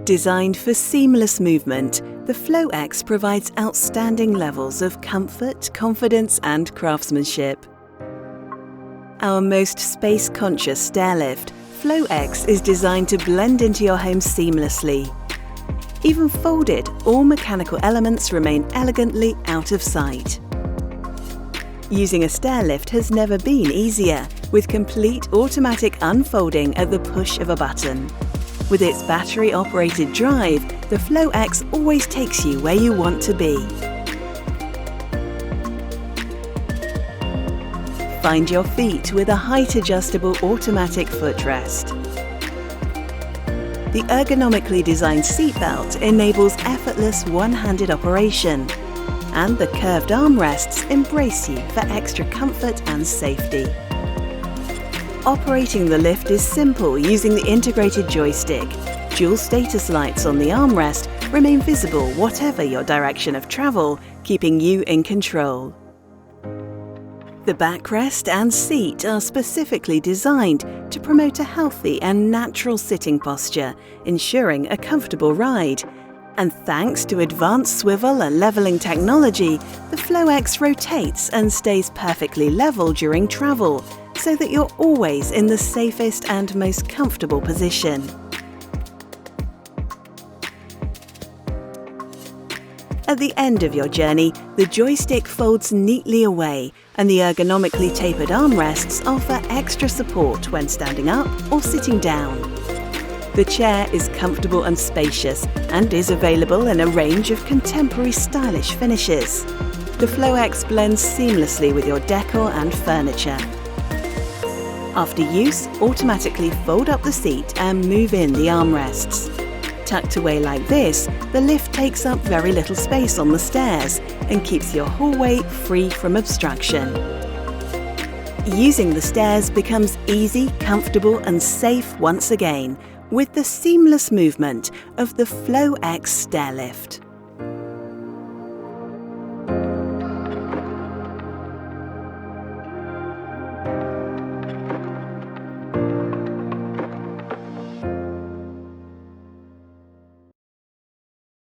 Designed for seamless movement, the Flow X provides outstanding levels of comfort, confidence and craftsmanship. Our most space-conscious stairlift, Flow X is designed to blend into your home seamlessly. Even folded, all mechanical elements remain elegantly out of sight. Using a stairlift has never been easier, with complete automatic unfolding at the push of a button. With its battery-operated drive, the Flow X always takes you where you want to be. Find your feet with a height-adjustable automatic footrest. The ergonomically designed seatbelt enables effortless one-handed operation, and the curved armrests embrace you for extra comfort and safety. Operating the lift is simple using the integrated joystick. Dual status lights on the armrest remain visible whatever your direction of travel, keeping you in control. The backrest and seat are specifically designed to promote a healthy and natural sitting posture, ensuring a comfortable ride. And thanks to advanced swivel and leveling technology, the Flow X rotates and stays perfectly level during travel, so that you're always in the safest and most comfortable position. At the end of your journey, the joystick folds neatly away, and the ergonomically tapered armrests offer extra support when standing up or sitting down. The chair is comfortable and spacious and is available in a range of contemporary stylish finishes. The Flow X blends seamlessly with your decor and furniture. After use, automatically fold up the seat and move in the armrests. Tucked away like this, the lift takes up very little space on the stairs and keeps your hallway free from obstruction. Using the stairs becomes easy, comfortable and safe once again with the seamless movement of the Flow X Stairlift.